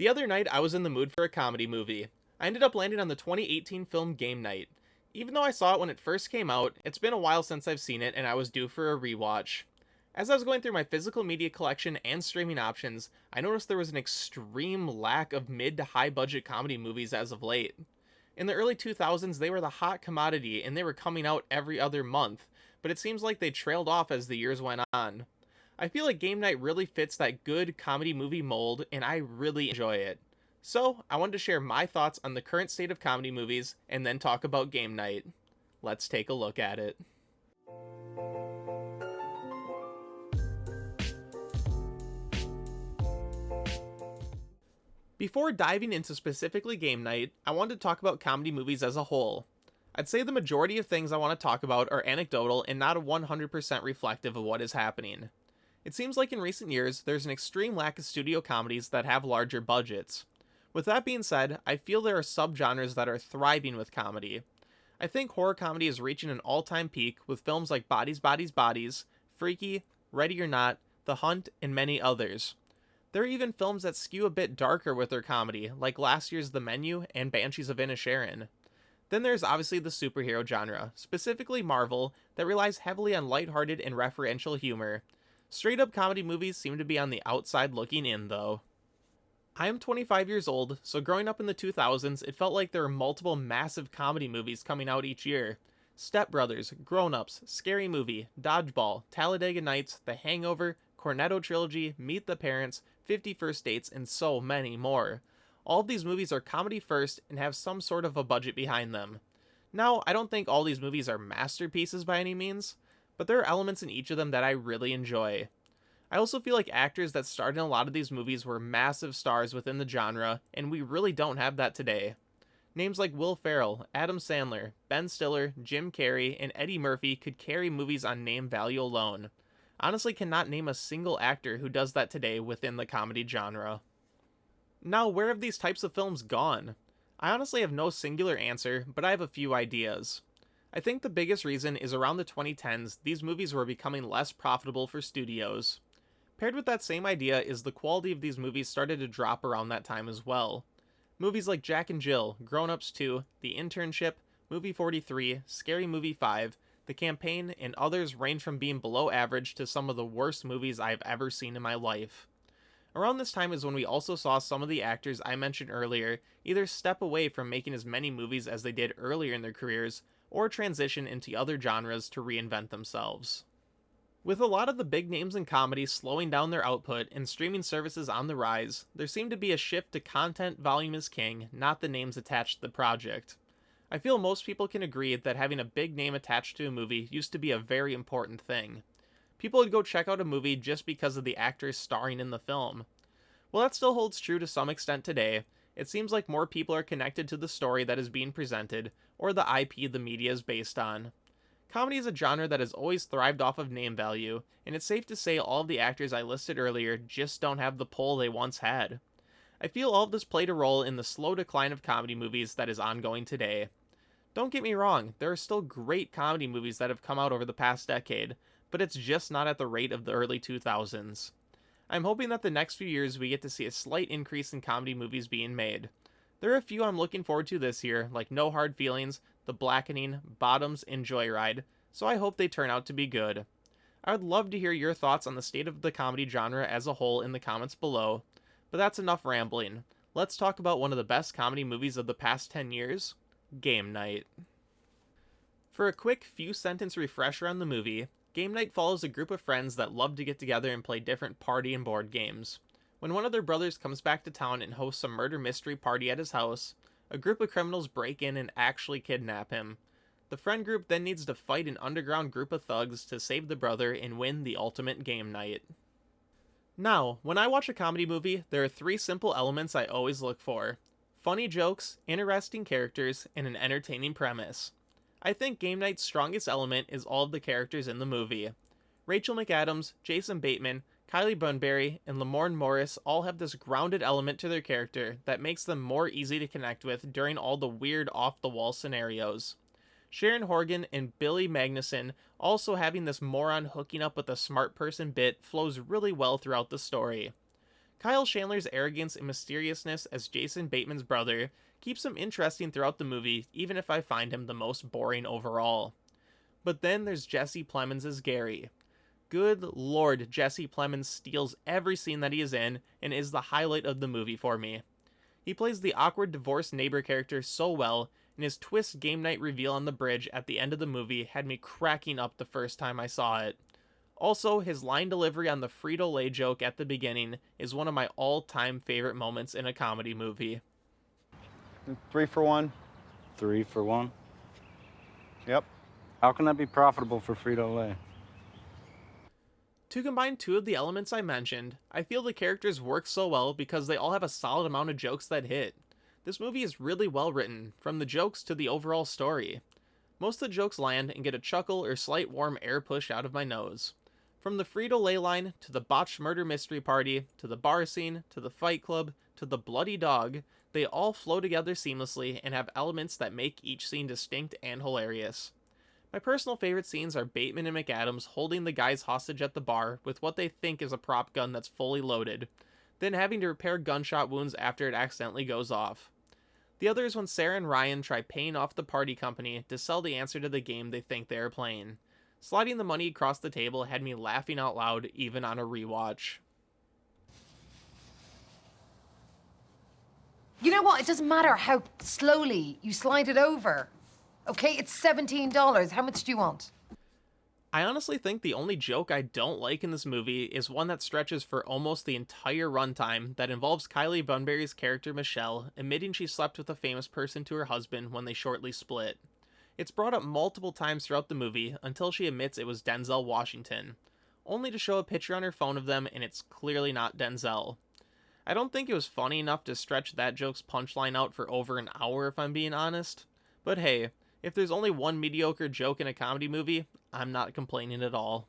The other night, I was in the mood for a comedy movie. I ended up landing on the 2018 film Game Night. Even though I saw it when it first came out, it's been a while since I've seen it and I was due for a rewatch. As I was going through my physical media collection and streaming options, I noticed there was an extreme lack of mid to high budget comedy movies as of late. In the early 2000s, they were the hot commodity and they were coming out every other month, but it seems like they trailed off as the years went on. I feel like Game Night really fits that good comedy movie mold, and I really enjoy it. So, I wanted to share my thoughts on the current state of comedy movies and then talk about Game Night. Let's take a look at it. Before diving into specifically Game Night, I wanted to talk about comedy movies as a whole. I'd say the majority of things I want to talk about are anecdotal and not 100% reflective of what is happening. It seems like in recent years, there's an extreme lack of studio comedies that have larger budgets. With that being said, I feel there are subgenres that are thriving with comedy. I think horror comedy is reaching an all-time peak with films like Bodies, Bodies, Bodies, Freaky, Ready or Not, The Hunt, and many others. There are even films that skew a bit darker with their comedy, like last year's The Menu and Banshees of Inisherin. Then there's obviously the superhero genre, specifically Marvel, that relies heavily on lighthearted and referential humor. Straight up comedy movies seem to be on the outside looking in, though. I am 25 years old, so growing up in the 2000s, it felt like there were multiple massive comedy movies coming out each year. Step Brothers, Grown Ups, Scary Movie, Dodgeball, Talladega Nights, The Hangover, Cornetto Trilogy, Meet the Parents, 50 First Dates, and so many more. All of these movies are comedy first and have some sort of a budget behind them. Now, I don't think all these movies are masterpieces by any means, but there are elements in each of them that I really enjoy. I also feel like actors that starred in a lot of these movies were massive stars within the genre, and we really don't have that today. Names like Will Ferrell, Adam Sandler, Ben Stiller, Jim Carrey, and Eddie Murphy could carry movies on name value alone. Honestly, cannot name a single actor who does that today within the comedy genre. Now, where have these types of films gone? I honestly have no singular answer, but I have a few ideas. I think the biggest reason is around the 2010s, these movies were becoming less profitable for studios. Paired with that same idea is the quality of these movies started to drop around that time as well. Movies like Jack and Jill, Grown Ups 2, The Internship, Movie 43, Scary Movie 5, The Campaign, and others range from being below average to some of the worst movies I've ever seen in my life. Around this time is when we also saw some of the actors I mentioned earlier either step away from making as many movies as they did earlier in their careers, or transition into other genres to reinvent themselves. With a lot of the big names in comedy slowing down their output and streaming services on the rise, there seemed to be a shift to content volume is king, not the names attached to the project. I feel most people can agree that having a big name attached to a movie used to be a very important thing. People would go check out a movie just because of the actors starring in the film. While that still holds true to some extent today, it seems like more people are connected to the story that is being presented, or the IP the media is based on. Comedy is a genre that has always thrived off of name value, and it's safe to say all of the actors I listed earlier just don't have the pull they once had. I feel all of this played a role in the slow decline of comedy movies that is ongoing today. Don't get me wrong, there are still great comedy movies that have come out over the past decade, but it's just not at the rate of the early 2000s. I'm hoping that the next few years we get to see a slight increase in comedy movies being made. There are a few I'm looking forward to this year, like No Hard Feelings, The Blackening, Bottoms, and Joyride, so I hope they turn out to be good. I would love to hear your thoughts on the state of the comedy genre as a whole in the comments below, but that's enough rambling. Let's talk about one of the best comedy movies of the past 10 years, Game Night. For a quick few sentence refresher on the movie, Game Night follows a group of friends that love to get together and play different party and board games. When one of their brothers comes back to town and hosts a murder mystery party at his house, a group of criminals break in and actually kidnap him. The friend group then needs to fight an underground group of thugs to save the brother and win the ultimate game night. Now, when I watch a comedy movie, there are three simple elements I always look for: funny jokes, interesting characters, and an entertaining premise. I think Game Night's strongest element is all of the characters in the movie. Rachel McAdams, Jason Bateman, Kylie Bunbury, and Lamorne Morris all have this grounded element to their character that makes them more easy to connect with during all the weird off-the-wall scenarios. Sharon Horgan and Billy Magnuson also having this moron hooking up with a smart person bit flows really well throughout the story. Kyle Chandler's arrogance and mysteriousness as Jason Bateman's brother keeps him interesting throughout the movie, even if I find him the most boring overall. But then there's Jesse Plemons as Gary. Good lord, Jesse Plemons steals every scene that he is in and is the highlight of the movie for me. He plays the awkward divorced neighbor character so well, and his twist game night reveal on the bridge at the end of the movie had me cracking up the first time I saw it. Also, his line delivery on the Frito-Lay joke at the beginning is one of my all-time favorite moments in a comedy movie. 3 for 1. 3 for 1? Yep. How can that be profitable for Frito-Lay? To combine two of the elements I mentioned, I feel the characters work so well because they all have a solid amount of jokes that hit. This movie is really well written, from the jokes to the overall story. Most of the jokes land and get a chuckle or slight warm air push out of my nose. From the Frito-Lay line, to the botched murder mystery party, to the bar scene, to the fight club, to the bloody dog, they all flow together seamlessly and have elements that make each scene distinct and hilarious. My personal favorite scenes are Bateman and McAdams holding the guys hostage at the bar with what they think is a prop gun that's fully loaded, then having to repair gunshot wounds after it accidentally goes off. The other is when Sarah and Ryan try paying off the party company to sell the answer to the game they think they are playing. Sliding the money across the table had me laughing out loud even on a rewatch. You know what? It doesn't matter how slowly you slide it over. Okay, it's $17. How much do you want? I honestly think the only joke I don't like in this movie is one that stretches for almost the entire runtime that involves Kylie Bunbury's character Michelle admitting she slept with a famous person to her husband when they shortly split. It's brought up multiple times throughout the movie until she admits it was Denzel Washington, only to show a picture on her phone of them and it's clearly not Denzel. I don't think it was funny enough to stretch that joke's punchline out for over an hour if I'm being honest, but hey, if there's only one mediocre joke in a comedy movie, I'm not complaining at all.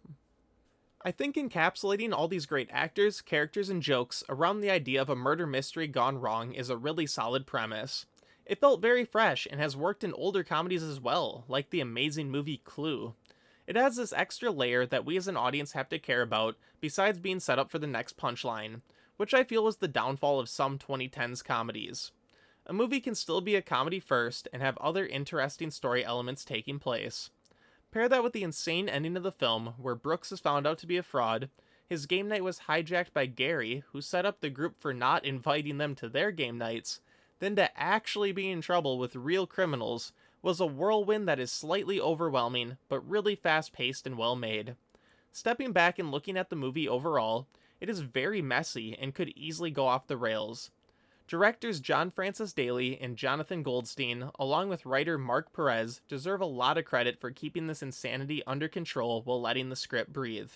I think encapsulating all these great actors, characters, and jokes around the idea of a murder mystery gone wrong is a really solid premise. It felt very fresh and has worked in older comedies as well, like the amazing movie Clue. It adds this extra layer that we as an audience have to care about, besides being set up for the next punchline, which I feel was the downfall of some 2010s comedies. A movie can still be a comedy first and have other interesting story elements taking place. Pair that with the insane ending of the film, where Brooks is found out to be a fraud, his game night was hijacked by Gary, who set up the group for not inviting them to their game nights, then to actually be in trouble with real criminals, was a whirlwind that is slightly overwhelming, but really fast-paced and well-made. Stepping back and looking at the movie overall, it is very messy and could easily go off the rails. Directors John Francis Daley and Jonathan Goldstein, along with writer Mark Perez, deserve a lot of credit for keeping this insanity under control while letting the script breathe.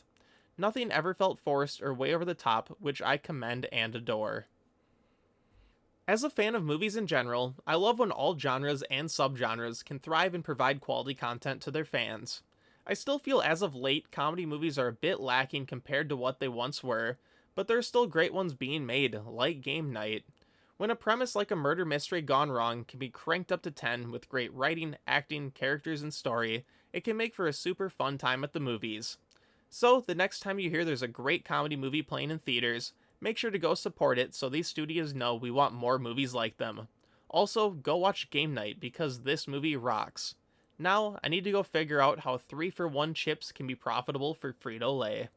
Nothing ever felt forced or way over the top, which I commend and adore. As a fan of movies in general, I love when all genres and subgenres can thrive and provide quality content to their fans. I still feel as of late, comedy movies are a bit lacking compared to what they once were, but there are still great ones being made, like Game Night. When a premise like a murder mystery gone wrong can be cranked up to 10 with great writing, acting, characters, and story, it can make for a super fun time at the movies. So, the next time you hear there's a great comedy movie playing in theaters, make sure to go support it so these studios know we want more movies like them. Also, go watch Game Night because this movie rocks. Now, I need to go figure out how 3-for-1 chips can be profitable for Frito-Lay.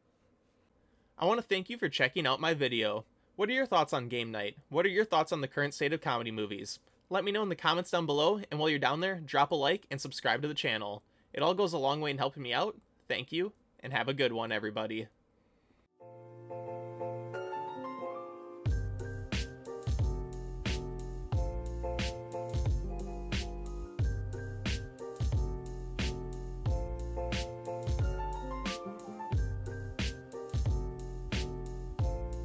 I want to thank you for checking out my video. What are your thoughts on Game Night? What are your thoughts on the current state of comedy movies? Let me know in the comments down below, and while you're down there, drop a like and subscribe to the channel. It all goes a long way in helping me out. Thank you, and have a good one, everybody.